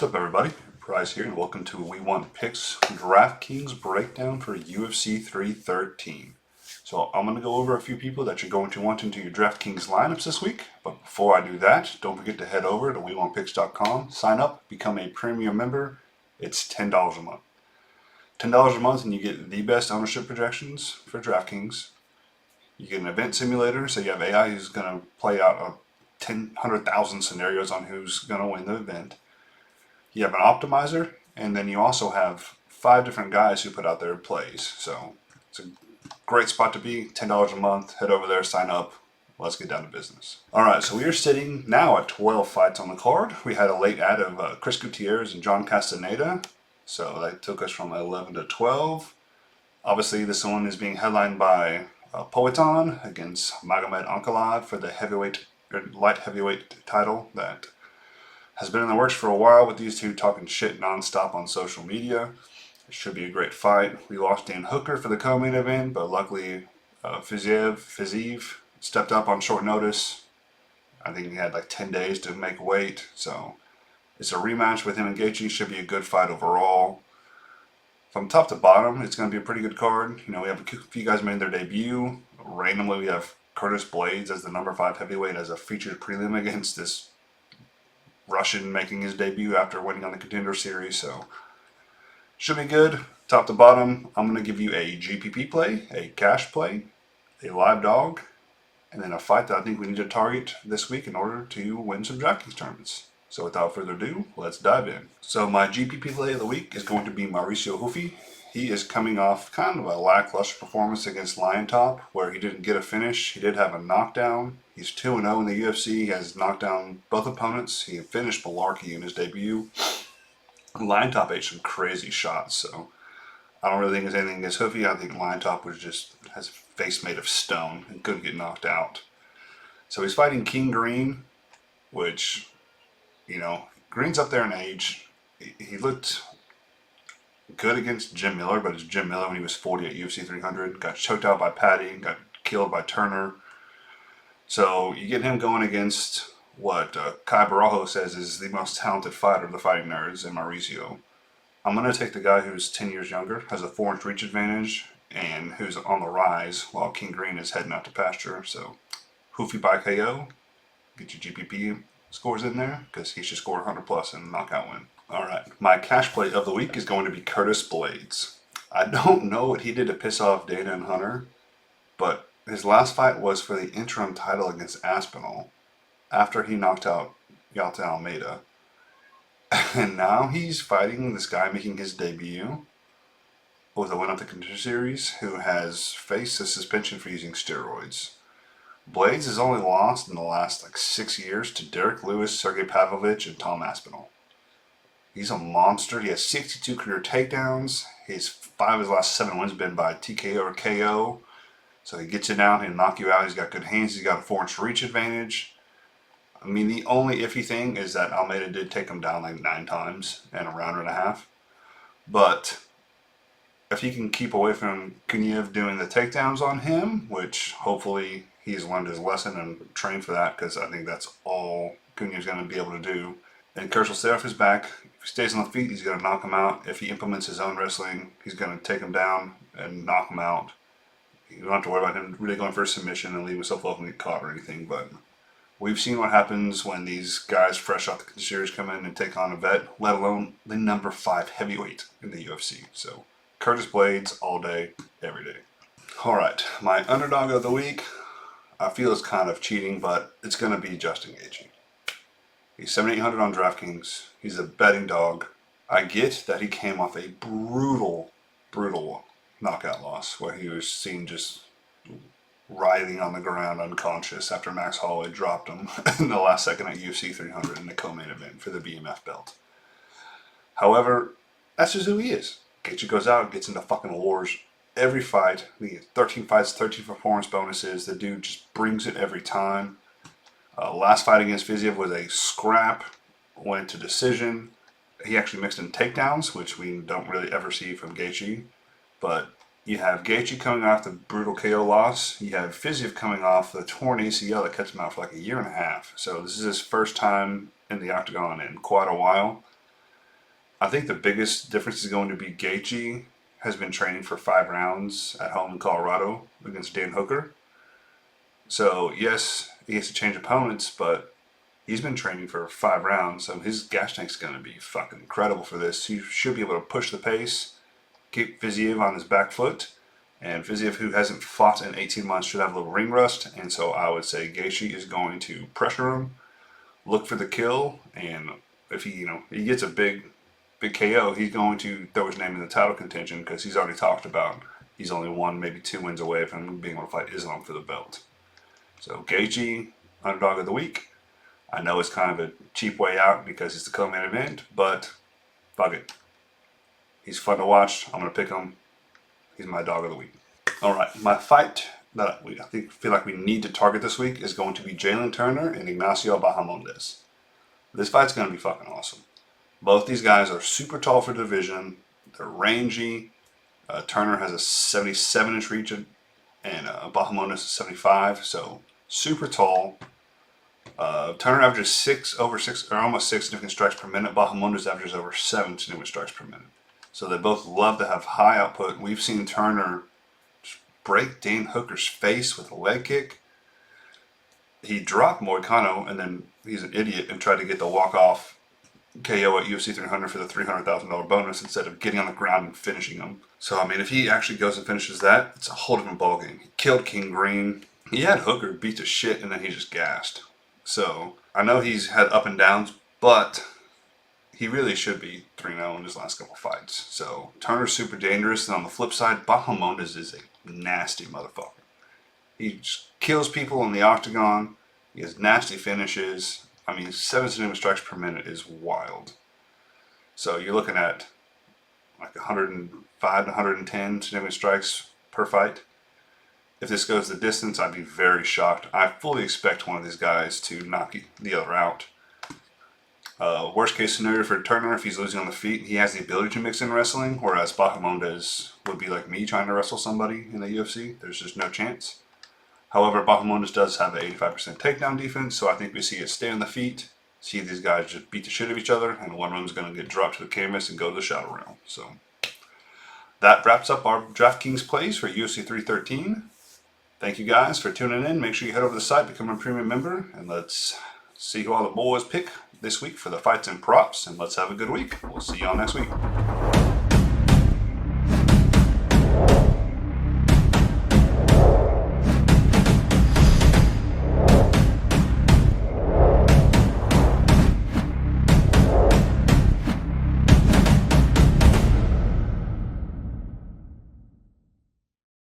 What's up, everybody? Prize here, and welcome to We Want Picks DraftKings breakdown for UFC 313. So I'm going to go over a few people that you're going to want into your DraftKings lineups this week. But before I do that, don't forget to head over to WeWantPicks.com, sign up, become a premium member. It's $10 a month. $10 a month, and you get the best ownership projections for DraftKings. You get an event simulator, so you have AI who's going to play out 100,000 scenarios on who's going to win the event. You have an optimizer, and then you also have 5 different guys who put out their plays. So it's a great spot to be. $10 a month. Head over there, sign up. Let's get down to business. All right, so we are sitting now at 12 fights on the card. We had a late ad of Chris Gutierrez and John Castaneda. So that took us from 11 to 12. Obviously, this one is being headlined by Poetan against Magomed Ankalaev for the light heavyweight title that has been in the works for a while, with these two talking shit nonstop on social media. It should be a great fight. We lost Dan Hooker for the co-main event, but luckily Fiziev stepped up on short notice. I think he had like 10 days to make weight, so it's a rematch with him and Gaethje. Should be a good fight overall. From top to bottom, it's going to be a pretty good card. You know, we have a few guys made their debut. Randomly, we have Curtis Blaydes as the number 5 heavyweight as a featured prelim against this Russian making his debut after winning on the Contender Series, so should be good. Top to bottom, I'm going to give you a GPP play, a cash play, a live dog, and then a fight that I think we need to target this week in order to win some DraftKings tournaments. So without further ado, let's dive in. So my GPP play of the week is going to be Mauricio Hufi. He is coming off kind of a lackluster performance against Lion Top, where he didn't get a finish. He did have a knockdown. He's 2-0 in the UFC. He has knocked down both opponents. He finished Malarkey in his debut. Lion Top ate some crazy shots, so I don't really think there's anything against Hufi. I think Lion Top has a face made of stone and couldn't get knocked out. So he's fighting King Green, which, you know, Green's up there in age. He looked good against Jim Miller, but it's Jim Miller when he was 40 at UFC 300. Got choked out by Patty, got killed by Turner. So you get him going against what Kai Barajo says is the most talented fighter of the fighting nerds in Mauricio. I'm going to take the guy who's 10 years younger, has a 4-inch reach advantage, and who's on the rise while King Green is heading out to pasture. So Hufi by KO, get your GPP scores in there, because he should score 100 plus in a knockout win. Alright, my cash play of the week is going to be Curtis Blaydes. I don't know what he did to piss off Dana and Hunter, but his last fight was for the interim title against Aspinall after he knocked out Yalta Almeida. And now he's fighting this guy making his debut with a win at the Contender Series who has faced a suspension for using steroids. Blaydes has only lost in the last 6 years to Derek Lewis, Sergey Pavlovich, and Tom Aspinall. He's a monster. He has 62 career takedowns. 5 of his last 7 wins have been by TKO or KO. So he gets you down, he'll knock you out. He's got good hands. He's got a 4-inch reach advantage. I mean, the only iffy thing is that Almeida did take him down 9 times in a round and a half. But if he can keep away from Kuniev doing the takedowns on him, which hopefully he's learned his lesson and trained for that, because I think that's all Kuniev's going to be able to do. And Kersh will stay off his back. If he stays on the feet, he's going to knock him out. If he implements his own wrestling, he's going to take him down and knock him out. You don't have to worry about him really going for a submission and leaving himself open and get caught or anything, but we've seen what happens when these guys fresh off the series come in and take on a vet, let alone the number 5 heavyweight in the UFC. So Curtis Blaydes all day, every day. Alright, my underdog of the week, I feel it's kind of cheating, but it's going to be Justin Gaethje. He's 7,800 on DraftKings. He's a betting dog. I get that he came off a brutal knockout loss where he was seen just writhing on the ground unconscious after Max Holloway dropped him in the last second at UFC 300 in the co-main event for the BMF belt. However, that's just who he is. Gaethje goes out, gets into fucking wars every fight. We get 13 fights, 13 performance bonuses. The dude just brings it every time. Last fight against Fiziev was a scrap, went to decision. He actually mixed in takedowns, which we don't really ever see from Gaethje. But you have Gaethje coming off the brutal KO loss. You have Fiziev coming off the torn ACL that cuts him out for 1.5 years. So this is his first time in the octagon in quite a while. I think the biggest difference is going to be Gaethje has been training for 5 rounds at home in Colorado against Dan Hooker. So yes, he has to change opponents, but he's been training for 5 rounds, so his gas tank's going to be fucking incredible for this. He should be able to push the pace, keep Fiziev on his back foot, and Fiziev, who hasn't fought in 18 months, should have a little ring rust, and so I would say Gaethje is going to pressure him, look for the kill, and if he gets a big KO, he's going to throw his name in the title contention because he's already talked about he's only 1, maybe 2 wins away from being able to fight Islam for the belt. So Gaethje, underdog of the week. I know it's kind of a cheap way out because it's the co-main event, but fuck it. He's fun to watch. I'm going to pick him. He's my dog of the week. All right, my fight that I feel like we need to target this week is going to be Jalen Turner and Ignacio Bahamondes. This fight's going to be fucking awesome. Both these guys are super tall for division. They're rangy. Turner has a 77-inch reach and Bahamondes is 75, so super tall. Turner averages almost 6 significant strikes per minute. Bahamondes averages over 7 significant strikes per minute. So they both love to have high output. We've seen Turner break Dan Hooker's face with a leg kick. He dropped Moicano, and then he's an idiot and tried to get the walk-off KO at UFC 300 for the $300,000 bonus instead of getting on the ground and finishing him. So, I mean, if he actually goes and finishes that, it's a whole different ballgame. He killed King Green. He had Hooker beat to shit, and then he just gassed. So, I know he's had up and downs, but he really should be 3-0 in his last couple fights. So, Turner's super dangerous, and on the flip side, Bahamondes is a nasty motherfucker. He just kills people in the octagon. He has nasty finishes. I mean, 7 significant strikes per minute is wild. So you're looking at like 105 to 110 significant strikes per fight. If this goes the distance, I'd be very shocked. I fully expect one of these guys to knock the other out. Worst case scenario for Turner, if he's losing on the feet, he has the ability to mix in wrestling, whereas Bahamondes would be like me trying to wrestle somebody in the UFC. There's just no chance. However, Bahamondes does have an 85% takedown defense, so I think we see it stay on the feet, see these guys just beat the shit out of each other, and one of them is going to get dropped to the canvas and go to the shadow realm. So that wraps up our DraftKings plays for UFC 313. Thank you guys for tuning in. Make sure you head over to the site, become a premium member, and let's see who all the boys pick this week for the fights and props, and let's have a good week. We'll see y'all next week.